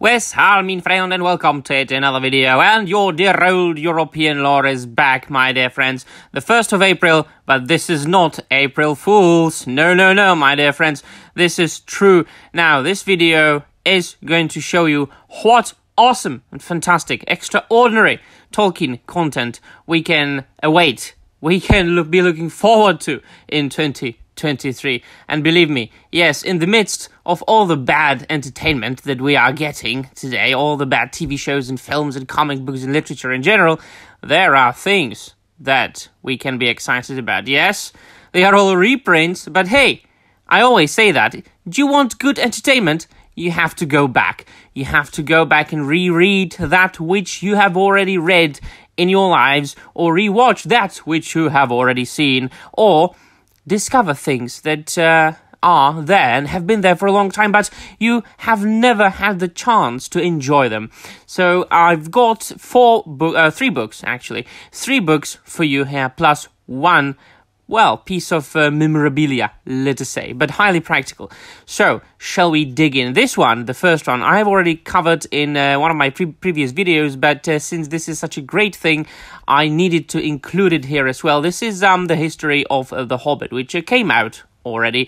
Wes, hi, mein friend, and welcome to yet another video. And your dear old European lore is back, my dear friends. The 1st of April, but this is not April Fools. No, my dear friends. This is true. Now, this video is going to show you what awesome and fantastic, extraordinary Tolkien content we can await. We can be looking forward to in 2023. And believe me, yes, in the midst of all the bad entertainment that we are getting today, all the bad TV shows and films and comic books and literature in general, there are things that we can be excited about. Yes, they are all reprints, but hey, I always say that. Do you want good entertainment? You have to go back. You have to go back and reread that which you have already read in your lives, or rewatch that which you have already seen, or discover things that are there and have been there for a long time, but you have never had the chance to enjoy them. So I've got three books for you here, plus one, well, piece of memorabilia, let us say, but highly practical. So, shall we dig in? This one, the first one, I have already covered in one of my previous videos, but since this is such a great thing, I needed to include it here as well. This is the history of The Hobbit, which came out already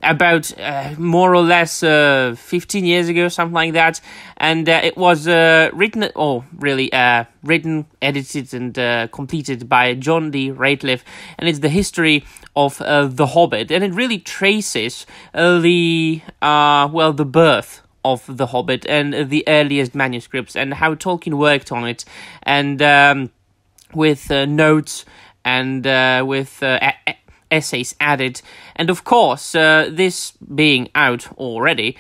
about more or less 15 years ago, something like that, and it was written, edited and completed by John D. Rateliff, and it's the history of The Hobbit, and it really traces the birth of The Hobbit and the earliest manuscripts and how Tolkien worked on it, and with notes and with essays added, and of course, this being out already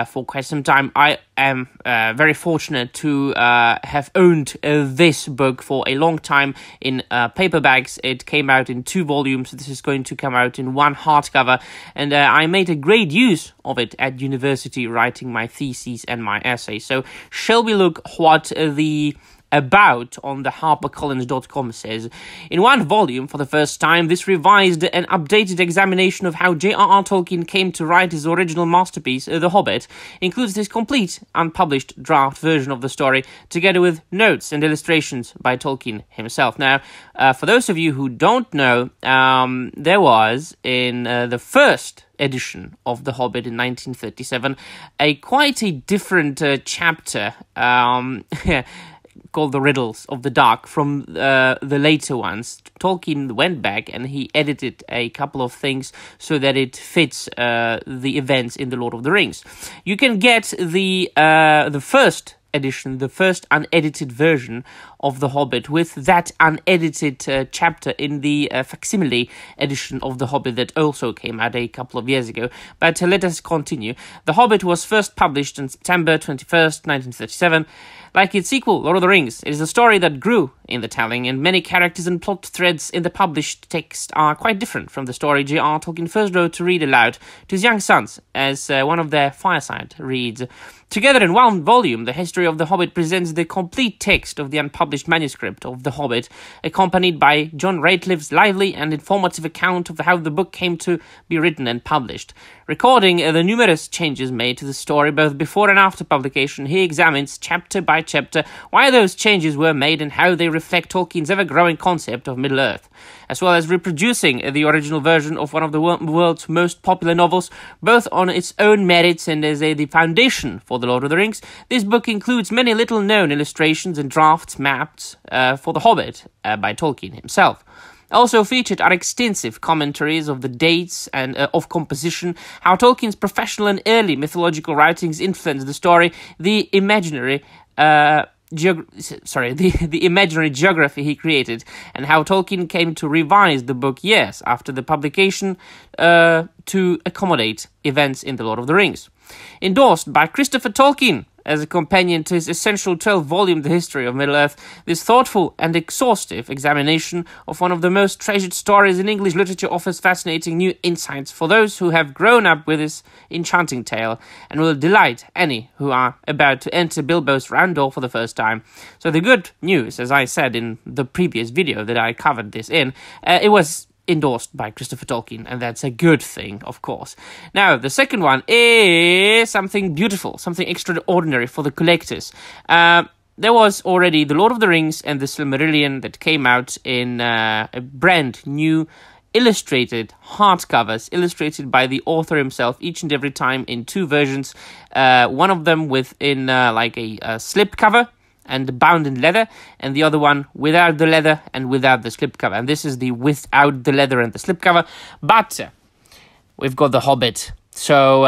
for quite some time, I am very fortunate to have owned this book for a long time in paperbacks. It came out in 2 volumes. This is going to come out in 1 hardcover, and I made a great use of it at university, writing my theses and my essays. So, shall we look what the about on the HarperCollins.com says. In 1 volume, for the first time, this revised and updated examination of how J.R.R. Tolkien came to write his original masterpiece, The Hobbit, includes his complete, unpublished draft version of the story, together with notes and illustrations by Tolkien himself. Now, for those of you who don't know, there was, in the first edition of The Hobbit in 1937, quite a different chapter, called The Riddles of the Dark from the later ones. Tolkien went back and he edited a couple of things so that it fits the events in The Lord of the Rings. You can get the first edition, the first unedited version of The Hobbit, with that unedited chapter in the facsimile edition of The Hobbit that also came out a couple of years ago. But let us continue. The Hobbit was first published on September 21st, 1937. Like its sequel, Lord of the Rings, it is a story that grew in the telling, and many characters and plot threads in the published text are quite different from the story J.R. Tolkien first wrote to read aloud to his young sons, as one of their fireside reads. Together in 1 volume, the history of The Hobbit presents the complete text of the unpublished manuscript of The Hobbit, accompanied by John Rateliff's lively and informative account of how the book came to be written and published. Recording the numerous changes made to the story both before and after publication, he examines chapter by chapter why those changes were made and how they reflect Tolkien's ever-growing concept of Middle-earth, as well as reproducing the original version of one of the world's most popular novels, both on its own merits and as the foundation for The Lord of the Rings. This book includes many little-known illustrations and drafts maps for The Hobbit by Tolkien himself. Also featured are extensive commentaries of the dates and of composition, how Tolkien's professional and early mythological writings influenced the story, the imaginary geography he created, and how Tolkien came to revise the book years after the publication to accommodate events in The Lord of the Rings. Endorsed by Christopher Tolkien as a companion to his essential 12-volume The History of Middle-earth, this thoughtful and exhaustive examination of one of the most treasured stories in English literature offers fascinating new insights for those who have grown up with this enchanting tale, and will delight any who are about to enter Bilbo's round door for the first time. So the good news, as I said in the previous video that I covered this in, it was endorsed by Christopher Tolkien, and that's a good thing, of course. Now, the second one is something beautiful, something extraordinary for the collectors. There was already The Lord of the Rings and the Silmarillion that came out in a brand new illustrated hardcovers, illustrated by the author himself, each and every time in two versions. One of them within like a slipcover and bound in leather, and the other one without the leather and without the slipcover. And this is the without the leather and the slipcover. But we've got The Hobbit. So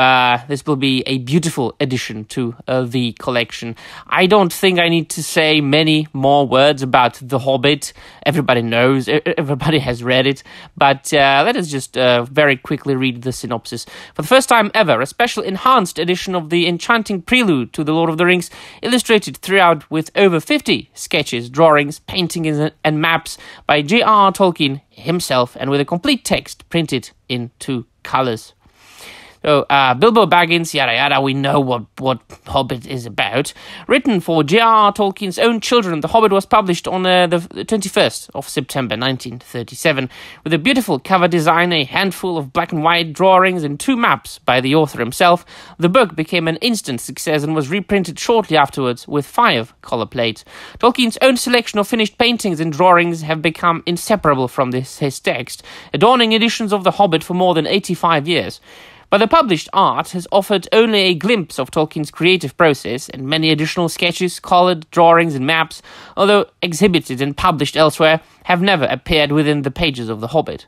this will be a beautiful addition to the collection. I don't think I need to say many more words about The Hobbit. Everybody knows, everybody has read it. But let us just very quickly read the synopsis. For the first time ever, a special enhanced edition of the enchanting prelude to The Lord of the Rings, illustrated throughout with over 50 sketches, drawings, paintings, and maps by J.R.R. Tolkien himself, and with a complete text printed in 2 colors. So, Bilbo Baggins, yada yada, we know what Hobbit is about. Written for J.R.R. Tolkien's own children, The Hobbit was published on the 21st of September 1937, with a beautiful cover design, a handful of black and white drawings, and 2 maps by the author himself. The book became an instant success and was reprinted shortly afterwards with 5 color plates. Tolkien's own selection of finished paintings and drawings have become inseparable from his text, adorning editions of The Hobbit for more than 85 years. But the published art has offered only a glimpse of Tolkien's creative process, and many additional sketches, colored drawings and maps, although exhibited and published elsewhere, have never appeared within the pages of The Hobbit.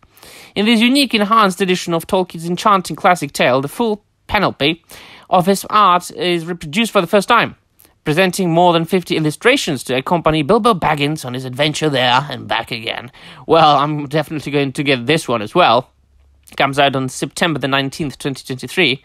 In this unique enhanced edition of Tolkien's enchanting classic tale, the full panoply of his art is reproduced for the first time, presenting more than 50 illustrations to accompany Bilbo Baggins on his adventure there and back again. Well, I'm definitely going to get this one as well. Comes out on September the 19th, 2023.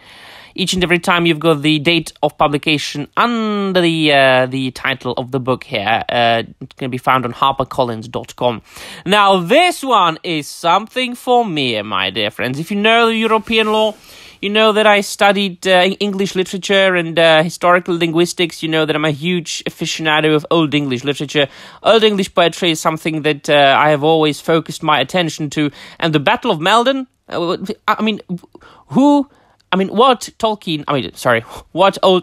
Each and every time you've got the date of publication under the title of the book here. It can be found on harpercollins.com. Now, this one is something for me, my dear friends. If you know the European law, you know that I studied English literature and historical linguistics. You know that I'm a huge aficionado of Old English literature. Old English poetry is something that I have always focused my attention to. And the Battle of Maldon, what Old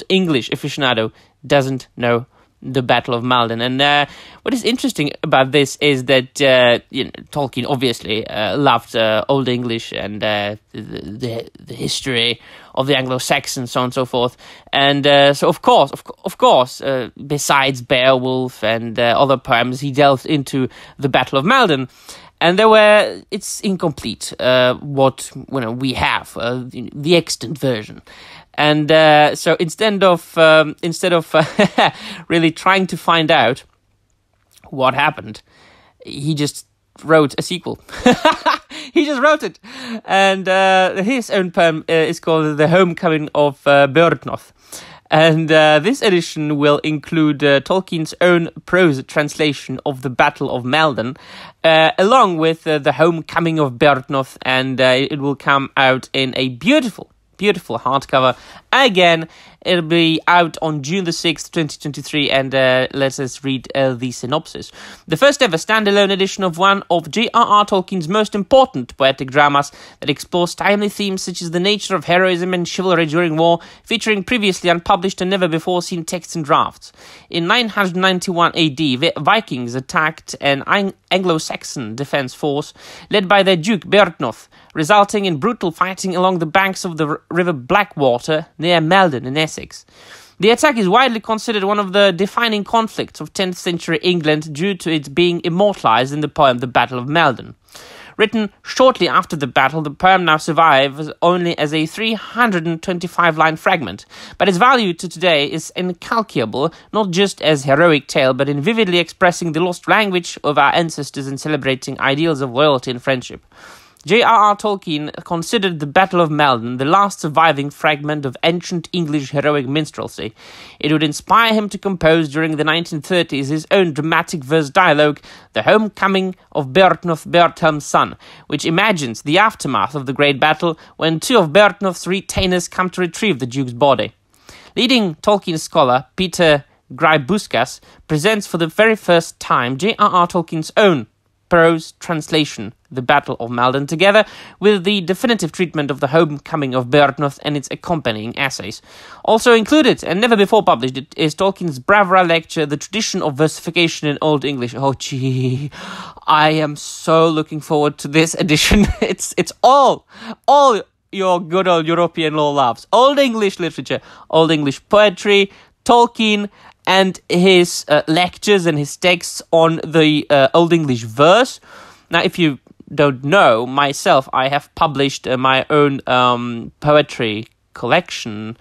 English aficionado doesn't know the Battle of Maldon? And what is interesting about this is that Tolkien obviously loved Old English and the history of the Anglo-Saxons, so on and so forth. And so of course, besides Beowulf and other poems, he delved into the Battle of Maldon. And it's incomplete, what we have, the extant version. And so instead of really trying to find out what happened, he just wrote a sequel. He just wrote it. And his own poem is called The Homecoming of Byrhtnoth. And this edition will include Tolkien's own prose translation of the Battle of Maldon, along with the Homecoming of Byrhtnoth, and it will come out in a beautiful hardcover. Again, it'll be out on June the 6th, 2023, and let us read the synopsis. The first ever standalone edition of one of J.R.R. Tolkien's most important poetic dramas that explores timely themes such as the nature of heroism and chivalry during war, featuring previously unpublished and never before seen texts and drafts. In 991 AD, the Vikings attacked an Anglo-Saxon defense force led by their Duke Byrhtnoth, resulting in brutal fighting along the banks of the river Blackwater near Maldon in Essex. The attack is widely considered one of the defining conflicts of 10th century England due to its being immortalized in the poem The Battle of Maldon. Written shortly after the battle, the poem now survives only as a 325-line fragment, but its value to today is incalculable, not just as heroic tale, but in vividly expressing the lost language of our ancestors and celebrating ideals of loyalty and friendship. J.R.R. Tolkien considered the Battle of Maldon the last surviving fragment of ancient English heroic minstrelsy. It would inspire him to compose during the 1930s his own dramatic verse dialogue, The Homecoming of Byrhtnoth, Berthelm's son, which imagines the aftermath of the great battle when 2 of Byrhtnoth's retainers come to retrieve the Duke's body. Leading Tolkien scholar Peter Grybuskas presents for the very first time J.R.R. Tolkien's own prose translation, The Battle of Maldon, together with the definitive treatment of the homecoming of Byrhtnoth and its accompanying essays. Also included, and never before published, is Tolkien's bravura lecture, The Tradition of Versification in Old English. Oh, gee, I am so looking forward to this edition. It's all your good old European law loves. Old English literature, Old English poetry, Tolkien, and his lectures and his texts on the Old English verse. Now, if you don't know, myself, I have published my own poetry collection,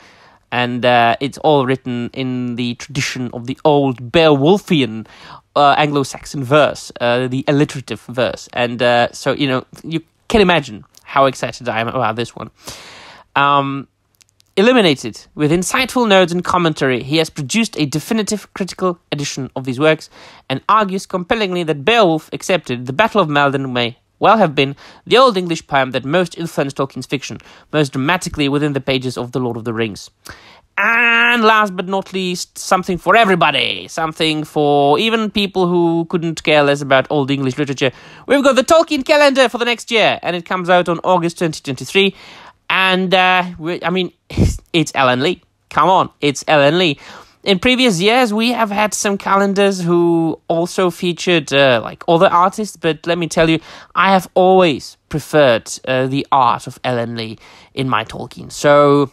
and it's all written in the tradition of the old Beowulfian Anglo-Saxon verse, the alliterative verse. And so, you can imagine how excited I am about this one. Illuminated with insightful notes and commentary, he has produced a definitive critical edition of these works and argues compellingly that Beowulf accepted the Battle of Maldon may well have been the Old English poem that most influenced Tolkien's fiction, most dramatically within the pages of The Lord of the Rings. And last but not least, something for everybody, something for even people who couldn't care less about Old English literature. We've got the Tolkien calendar for the next year, and it comes out on August 2023. And, it's Ellen Lee. Come on, it's Ellen Lee. In previous years, we have had some calendars who also featured, other artists. But let me tell you, I have always preferred the art of Ellen Lee in my Tolkien. So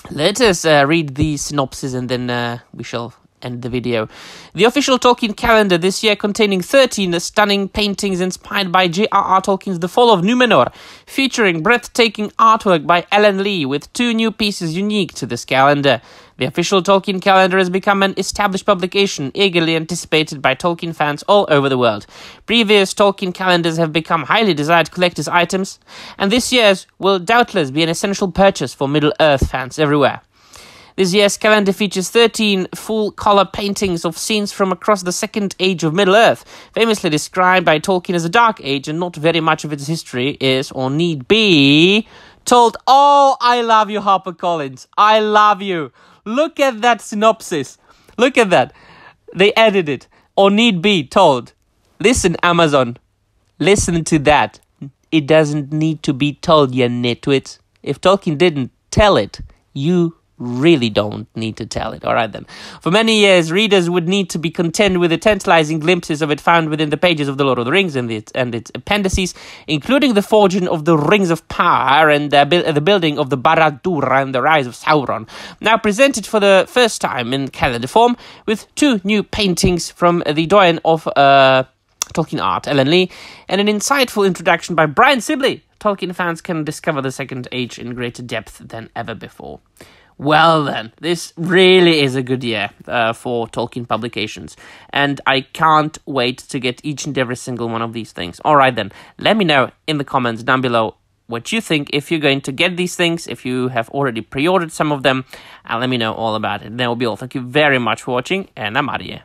let us read the synopsis and then we shall end the video. The official Tolkien calendar this year containing 13 stunning paintings inspired by J.R.R. Tolkien's The Fall of Númenor, featuring breathtaking artwork by Ellen Lee with 2 new pieces unique to this calendar. The official Tolkien calendar has become an established publication, eagerly anticipated by Tolkien fans all over the world. Previous Tolkien calendars have become highly desired collector's items, and this year's will doubtless be an essential purchase for Middle-earth fans everywhere. This year's calendar features 13 full-color paintings of scenes from across the Second Age of Middle-earth, famously described by Tolkien as a dark age, and not very much of its history is, or need be, told. Oh, I love you, HarperCollins. I love you. Look at that synopsis. Look at that. They added it. Or need be told. Listen, Amazon. Listen to that. It doesn't need to be told, you nitwits. If Tolkien didn't tell it, you really don't need to tell it. All right, then. For many years, readers would need to be content with the tantalizing glimpses of it found within the pages of The Lord of the Rings and its appendices, including the forging of the Rings of Power and the building of the Barad-dûr and the rise of Sauron, now presented for the first time in calendar form, with 2 new paintings from the doyen of Tolkien art, Ellen Lee, and an insightful introduction by Brian Sibley. Tolkien fans can discover the Second Age in greater depth than ever before. Well then, this really is a good year for Tolkien publications, and I can't wait to get each and every single one of these things. Alright then, let me know in the comments down below what you think, if you're going to get these things, if you have already pre-ordered some of them, and let me know all about it. That will be all. Thank you very much for watching, and I'm out of here.